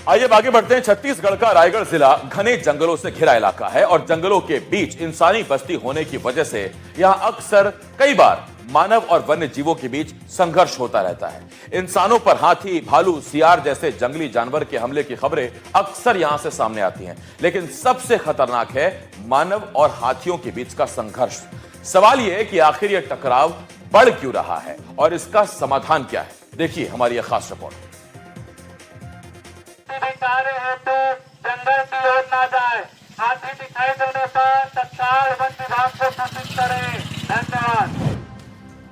आइए आगे बढ़ते हैं। छत्तीसगढ़ का रायगढ़ जिला घने जंगलों से घिरा इलाका है और जंगलों के बीच इंसानी बस्ती होने की वजह से यहां अक्सर कई बार मानव और वन्य जीवों के बीच संघर्ष होता रहता है। इंसानों पर हाथी, भालू, सियार जैसे जंगली जानवर के हमले की खबरें अक्सर यहां से सामने आती हैं, लेकिन सबसे खतरनाक है मानव और हाथियों के बीच का संघर्ष। सवाल यह है कि आखिर यह टकराव बढ़ क्यों रहा है और इसका समाधान क्या है। देखिए हमारी यह खास रिपोर्ट। कार्य हेतु जंगल की ओर न जाए। हाथी दिखाई देने पर तत्काल वन विभाग को सूचित करें। धन्यवाद।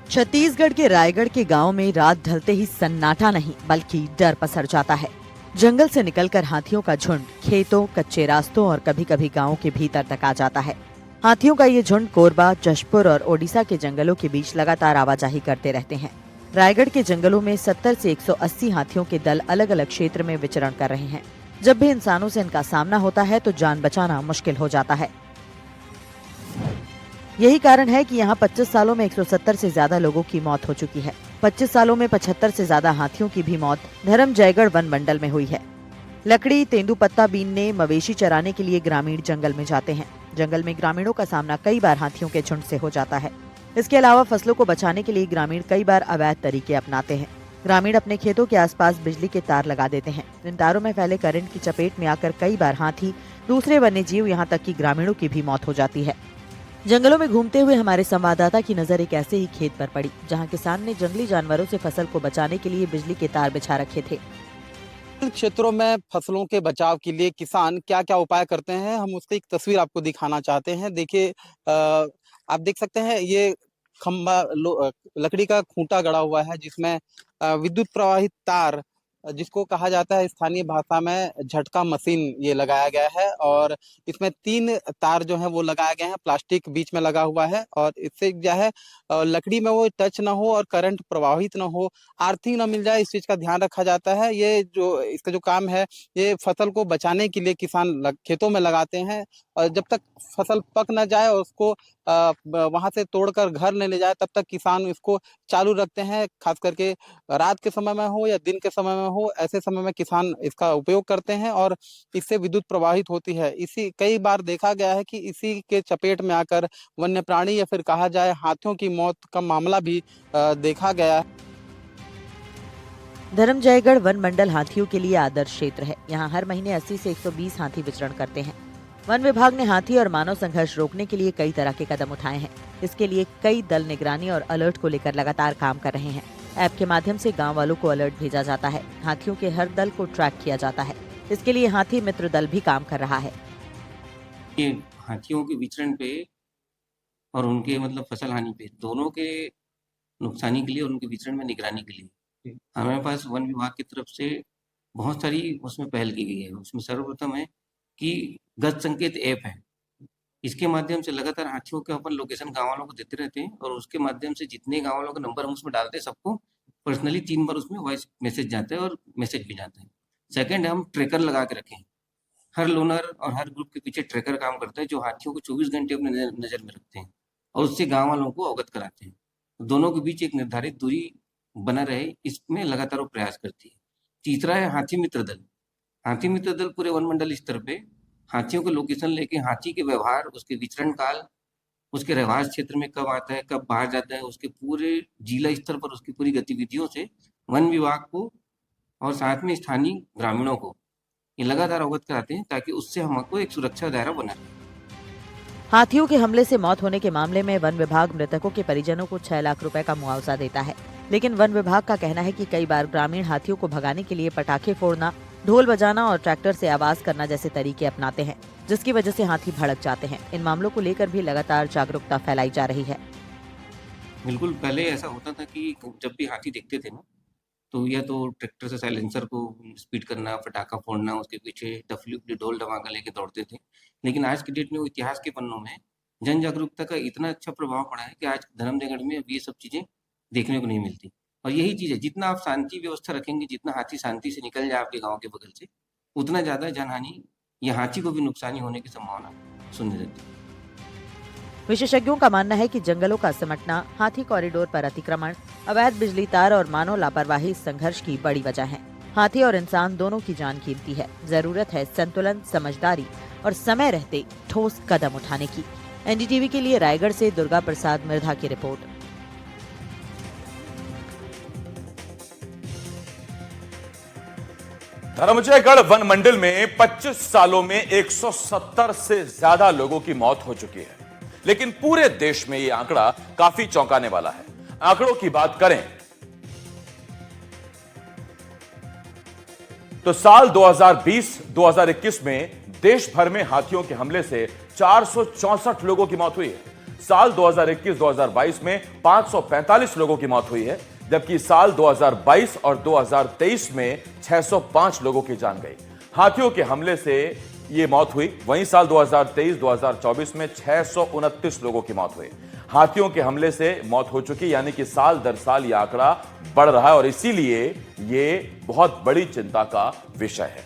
छत्तीसगढ़ के रायगढ़ के गांव में रात ढलते ही सन्नाटा नहीं बल्कि डर पसर जाता है। जंगल से निकलकर हाथियों का झुंड खेतों, कच्चे रास्तों और कभी कभी गांवों के भीतर तक आ जाता है। हाथियों का ये झुंड कोरबा, जशपुर और ओडिशा के जंगलों के बीच लगातार आवाजाही करते रहते हैं। रायगढ़ के जंगलों में 70 से 180 हाथियों के दल अलग अलग क्षेत्र में विचरण कर रहे हैं। जब भी इंसानों से इनका सामना होता है तो जान बचाना मुश्किल हो जाता है। यही कारण है कि यहाँ 25 सालों में 170 से ज्यादा लोगों की मौत हो चुकी है। 25 सालों में 75 से ज्यादा हाथियों की भी मौत धर्मजयगढ़ वन मंडल में हुई है। लकड़ी, तेंदुपत्ता बीनने, मवेशी चराने के लिए ग्रामीण जंगल में जाते हैं। जंगल में ग्रामीणों का सामना कई बार हाथियों के झुंड से हो जाता है। इसके अलावा फसलों को बचाने के लिए ग्रामीण कई बार अवैध तरीके अपनाते हैं। ग्रामीण अपने खेतों के आसपास बिजली के तार लगा देते हैं। इन तारों में फैले करंट की चपेट में आकर कई बार हाथी, दूसरे वन्य जीव, यहाँ तक कि ग्रामीणों की भी मौत हो जाती है। जंगलों में घूमते हुए हमारे संवाददाता की नजर एक ऐसे ही खेत पर पड़ी, जहाँ किसान ने जंगली जानवरों से फसल को बचाने के लिए बिजली के तार बिछा रखे थे। क्षेत्रों में फसलों के बचाव के लिए किसान क्या क्या उपाय करते हैं, हम उसकी एक तस्वीर आपको दिखाना चाहते हैं। देखिए, आप देख सकते हैं ये खंबा लकड़ी का खूंटा गड़ा हुआ है जिसमें विद्युत प्रवाहित तार, जिसको कहा जाता है स्थानीय भाषा में झटका मशीन, ये लगाया गया है। और इसमें 3 तार जो है वो लगाए गए हैं, प्लास्टिक बीच में लगा हुआ है। और इससे क्या है, लकड़ी में वो टच ना हो और करंट प्रवाहित ना हो, आर्थिंग ना मिल जाए, इस चीज का ध्यान रखा जाता है। ये जो इसका जो काम है, ये फसल को बचाने के लिए किसान खेतों में लगाते हैं। और जब तक फसल पक ना जाए और उसको वहां से तोड़कर घर नहीं ले जाए, तब तक किसान इसको चालू रखते हैं। खास करके रात के समय में हो या दिन के समय में हो, ऐसे समय में किसान इसका उपयोग करते हैं और इससे विद्युत प्रवाहित होती है। इसी कई बार देखा गया है कि इसी के चपेट में आकर वन्य प्राणी या फिर कहा जाए हाथियों की मौत का मामला भी देखा गया है। धर्मजयगढ़ वन मंडल हाथियों के लिए आदर्श क्षेत्र है। यहाँ हर महीने 80 से 120 हाथी विचरण करते हैं। वन विभाग ने हाथी और मानव संघर्ष रोकने के लिए कई तरह के कदम उठाए हैं। इसके लिए कई दल निगरानी और अलर्ट को लेकर लगातार काम कर रहे हैं। ऐप के माध्यम से गांव वालों को अलर्ट भेजा जाता है। हाथियों के हर दल को ट्रैक किया जाता है। इसके लिए हाथी मित्र दल भी काम कर रहा है। ये हाथियों के विचरण पे और उनके मतलब फसल हानि पे, दोनों के नुकसानी के लिए और उनके विचरण में निगरानी के लिए हमारे पास वन विभाग की तरफ से बहुत सारी उसमें पहल की गई है। उसमें सर्वप्रथम है कि गत संकेत ऐप है। इसके माध्यम से लगातार हाथियों के अपन लोकेशन गाँव वालों को देते रहते हैं और उसके माध्यम से जितने गाँव वालों का नंबर हम उसमें डालते हैं, सबको पर्सनली 3 बार उसमें वॉइस मैसेज जाता है और मैसेज भी जाता है। सेकंड है, हम ट्रैकर लगा के रखें। हर लोनर और हर ग्रुप के पीछे ट्रैकर काम करता है जो हाथियों को 24 घंटे अपने नजर में रखते हैं और उससे गांव वालों को अवगत कराते हैं। दोनों के बीच एक निर्धारित दूरी बना रहे, इसमें लगातार वो प्रयास करती है। तीसरा है हाथी मित्र दल। हाथी मित्र दल पूरे वन मंडल स्तर पे हाथियों के लोकेशन लेके हाथी के व्यवहार, उसके विचरण काल, उसके रहवास क्षेत्र में कब आता है, कब बाहर जाता है, उसके पूरे जिला स्तर पर उसकी पूरी गतिविधियों से वन विभाग को और साथ में स्थानीय ग्रामीणों को ये लगातार अवगत कराते हैं ताकि उससे हमको एक सुरक्षा दायरा बना रहे। हाथियों के हमले से मौत होने के मामले में वन विभाग मृतकों के परिजनों को 6 लाख रुपए का मुआवजा देता है। लेकिन वन विभाग का कहना है कि कई बार ग्रामीण हाथियों को भगाने के लिए पटाखे फोड़ना, ढोल बजाना और ट्रैक्टर से आवाज करना जैसे तरीके अपनाते हैं, जिसकी वजह से हाथी भड़क जाते हैं। इन मामलों को लेकर भी लगातार जागरूकता फैलाई जा रही है। बिल्कुल, पहले ऐसा होता था कि जब भी हाथी दिखते थे ना, तो या तो ट्रैक्टर से साइलेंसर को स्पीड करना, पटाखा फोड़ना, उसके पीछे डफली ढोल धमाका लेके दौड़ते थे। लेकिन आज की डेट में वो इतिहास के पन्नों में जन जागरूकता का इतना अच्छा प्रभाव पड़ा है कि आज धर्मजयगढ़ में अब ये सब चीजें देखने को नहीं मिलती। और यही चीज है, जितना आप शांति व्यवस्था रखेंगे, जितना हाथी शांति से निकल जाए आपके गाँव के बगल से, उतना ज्यादा जनहानि या हाथी को भी नुकसानी होने की संभावना सुनने देती है। विशेषज्ञों का मानना है कि जंगलों का सिमटना, हाथी कॉरिडोर पर अतिक्रमण, अवैध बिजली तार और मानव लापरवाही इस संघर्ष की बड़ी वजह है। हाथी और इंसान दोनों की जान कीमती है। जरूरत है संतुलन, समझदारी और समय रहते ठोस कदम उठाने की। एनडीटीवी के लिए रायगढ़ से दुर्गा प्रसाद मिर्धा की रिपोर्ट। धर्मजयगढ़ वन मंडल में 25 सालों में 170 से ज्यादा लोगों की मौत हो चुकी है, लेकिन पूरे देश में यह आंकड़ा काफी चौंकाने वाला है। आंकड़ों की बात करें तो साल 2020-2021 में देश भर में हाथियों के हमले से 464 लोगों की मौत हुई है। साल 2021-2022 में 545 लोगों की मौत हुई है, जबकि साल 2022 और 2023 में 605 लोगों की जान गई। हाथियों के हमले से यह मौत हुई। वहीं साल 2023-2024 में 629 लोगों की मौत हुई। हाथियों के हमले से मौत हो चुकी, यानी कि साल दर साल यह आंकड़ा बढ़ रहा है और इसीलिए यह बहुत बड़ी चिंता का विषय है।